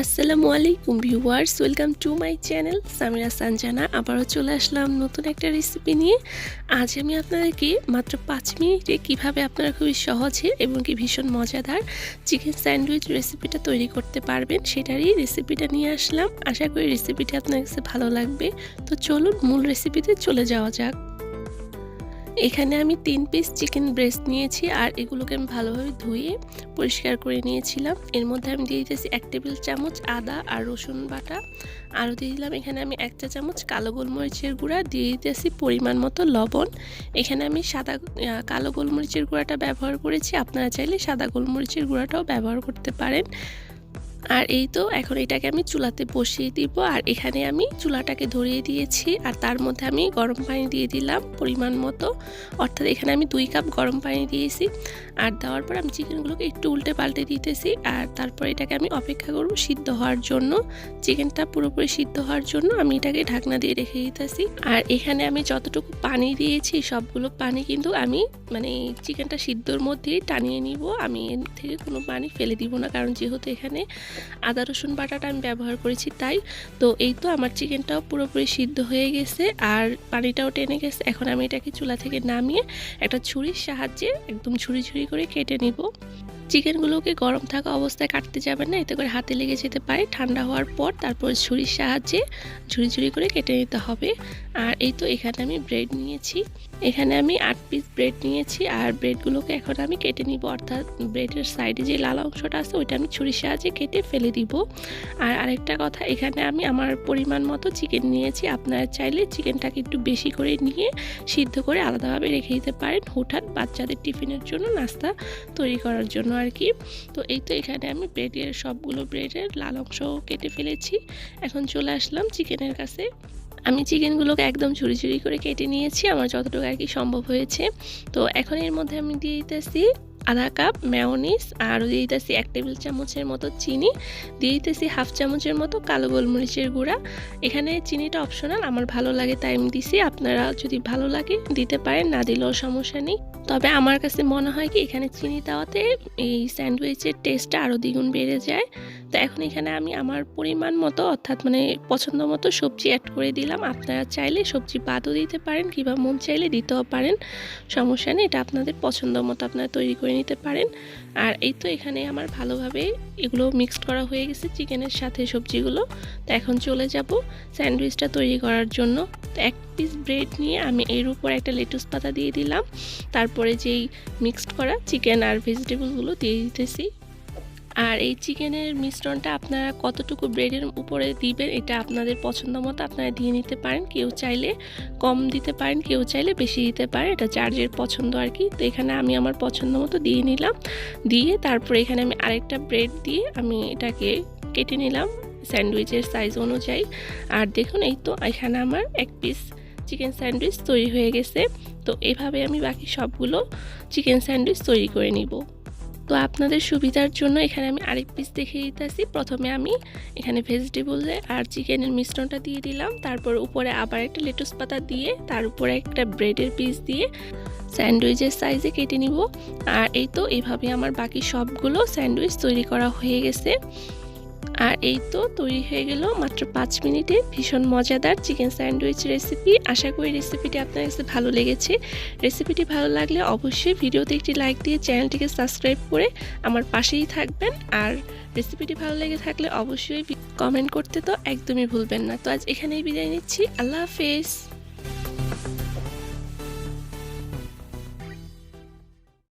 আসসালামু আলাইকুম viewers, welcome to my channel Samira Sanjana. আবারও চলে আসলাম নতুন একটা রেসিপি নিয়ে। আজ আমি আপনাদেরকে মাত্র 5 মিনিটে কিভাবে আপনারা খুবই সহজে এবং কি ভীষণ মজাদার চিকেন স্যান্ডউইচ রেসিপিটা তৈরি করতে পারবেন সেটারই রেসিপিটা নিয়ে আসলাম। আশা করি রেসিপিটা আপনার কাছে ভালো লাগবে। তো চলুন মূল রেসিপিতে চলে যাওয়া যাক। এখানে আমি 3 পিস চিকেন ব্রেস্ট নিয়েছি আর এগুলোকে আমি ভালোভাবে ধুয়ে পরিষ্কার করে নিয়েছিলাম। এর মধ্যে আমি দিয়ে দিয়েছি 1 টেবিল চামচ আদা আর রসুন বাটা, আরও দিয়ে দিলাম এখানে আমি 1 চা চামচ কালো গোলমরিচের গুঁড়া, দিয়ে দিতেছি পরিমাণ মতো লবণ। এখানে আমি কালো গোলমরিচের গুঁড়াটা ব্যবহার করেছি, আপনারা চাইলে সাদা গোলমরিচের গুঁড়াটাও ব্যবহার করতে পারেন। আর এই তো এখন এটাকে আমি চুলাতে বসিয়ে দিব। আর এখানে আমি চুলাটাকে ধরিয়ে দিয়েছি আর তার মধ্যে আমি গরম পানি দিয়ে দিলাম পরিমাণ মতো, অর্থাৎ এখানে আমি 2 কাপ গরম পানি দিয়েছি। আর দেওয়ার পর আমি চিকেনগুলোকে একটু উল্টে পাল্টে দিতেছি আর তারপর এটাকে আমি অপেক্ষা করব সিদ্ধ হওয়ার জন্য। চিকেনটা পুরোপুরি সিদ্ধ হওয়ার জন্য আমি এটাকে ঢাকনা দিয়ে রেখে দিতেছি। আর এখানে আমি যতটুকু পানি দিয়েছি সবগুলো পানি কিন্তু আমি চিকেনটা সিদ্ধর মধ্যেই টানিয়ে নিব। আমি এর থেকে কোনো পানি ফেলে দিব না, কারণ যেহেতু এখানে আদা রসুন বাটাটা আমি ব্যবহার করেছি তাই। তো এই তো আমার চিকেনটাও পুরোপুরি সিদ্ধ হয়ে গেছে আর পানিটাও টেনে গেছে। এখন আমি এটাকে চুলা থেকে নামিয়ে একটা ছুরির সাহায্যে একদম ঝুরি ঝুরি করে কেটে নিব। চিকেনগুলোকে গরম থাকা অবস্থায় কাটতে যাবেন না, এতে করে হাতে লেগে যেতে পারে। ঠান্ডা হওয়ার পর তারপর ছুরির সাহায্যে ঝুরি ঝুরি করে কেটে নিতে হবে। আর এই তো এখানে আমি ব্রেড নিয়েছি, এখানে আমি 8 পিস ব্রেড নিয়েছি আর ব্রেডগুলোকে এখন আমি কেটে নিব, অর্থাৎ ব্রেডের সাইডে যে লাল অংশটা আছে ওইটা আমি ছুরির সাহায্যে কেটে ফেলে দিব। আর আরেকটা কথা, এখানে আমি আমার পরিমাণ মতো চিকেন নিয়েছি, আপনারা চাইলে চিকেনটাকে একটু বেশি করে নিয়ে সিদ্ধ করে আলাদাভাবে রেখে দিতে পারেন হুটহাট বাচ্চাদের টিফিনের জন্য, নাস্তা তৈরি করার জন্য আর কি। তো এই তো এখানে আমি সবগুলো ব্রেডের লাল অংশ কেটে ফেলেছি। এখন চলে আসলাম চিকেনের কাছে। আমি চিকেনগুলোকে একদম ঝুরি ঝুরি করে কেটে নিয়েছি আমার যতটুকু আর কি সম্ভব হয়েছে। তো এখন এর মধ্যে আমি দিয়ে দিতেছি আধা কাপ মেয়োনিজ, আর দিয়ে দিতেছি 1 টেবিল চামচের মতো চিনি, দিয়ে দিতেছি হাফ চামচের মতো কালো গোলমরিচের গুঁড়া। এখানে চিনিটা অপশনাল, আমার ভালো লাগে তাই আমি দিছি, আপনারা যদি ভালো লাগে দিতে পারেন, না দিলেও সমস্যা নেই। তবে আমার কাছে মনে হয় কি এখানে চিনি দেওয়াতে এই স্যান্ডউইচের টেস্টটা আরও দ্বিগুণ বেড়ে যায়। তো এখন এখানে আমি আমার পরিমাণ মতো অর্থাৎ পছন্দ মতো সবজি অ্যাড করে দিলাম। আপনারা চাইলে সবজি বাদও দিতে পারেন কিংবা মন চাইলে দিতেও পারেন, সমস্যা নেই, এটা আপনাদের পছন্দ মতো আপনারা তৈরি করে নিতে পারেন। আর এই তো এখানে আমার ভালোভাবে এগুলো মিক্সড করা হয়ে গেছে চিকেনের সাথে সবজিগুলো। তো এখন চলে যাব স্যান্ডউইচটা তৈরি করার জন্য। তো 1 পিস ব্রেড নিয়ে আমি এর উপর একটা লেটুস পাতা দিয়ে দিলাম, তারপরে যেই মিক্সড করা চিকেন আর ভেজিটেবলগুলো দিয়ে দিতেছি। আর এই চিকেনের মিশ্রণটা আপনারা কতটুকু ব্রেডের উপরে দিবেন এটা আপনাদের পছন্দ মতো আপনারা দিয়ে নিতে পারেন, কেউ চাইলে কম দিতে পারেন, কেউ চাইলে বেশি দিতে পারেন, এটা যার যার পছন্দ আর কি। তো এখানে আমি আমার পছন্দ মতো দিয়ে নিলাম, দিয়ে তারপরে এখানে আমি আরেকটা ব্রেড দিয়ে আমি এটাকে কেটে নিলাম স্যান্ডউইচের সাইজ অনুযায়ী। আর দেখুন এই তো এখানে আমার 1 পিস চিকেন স্যান্ডউইচ তৈরি হয়ে গেছে। তো এভাবে আমি বাকি সবগুলো চিকেন স্যান্ডউইচ তৈরি করে নিব। তো আপনাদের সুবিধার জন্য এখানে আমি আরেক পিস দেখিয়ে দিতেছি। প্রথমে আমি এখানে ভেজিটেবল আর চিকেনের মিশ্রণটা দিয়ে দিলাম, তারপর উপরে আবার একটা লেটুস পাতা দিয়ে তার উপরে একটা ব্রেডের পিস দিয়ে স্যান্ডউইচের সাইজে কেটে নিব। আর এই তো এইভাবে আমার বাকি সবগুলো স্যান্ডউইচ তৈরি করা হয়ে গেছে। আর এই তো তৈরি হয়ে গেল মাত্র 5 মিনিটে ভীষণ মজাদার চিকেন স্যান্ডউইচ রেসিপি। আশা করি রেসিপিটি আপনার কাছে ভালো লেগেছে। রেসিপিটি ভালো লাগলে অবশ্যই ভিডিওতে একটি লাইক দিয়ে চ্যানেলটিকে সাবস্ক্রাইব করে আমার পাশেই থাকবেন। আর রেসিপিটি ভালো লেগে থাকলে অবশ্যই কমেন্ট করতে তো একদমই ভুলবেন না। তো আজ এখানেই বিদায় নিচ্ছি, আল্লাহ হাফেজ।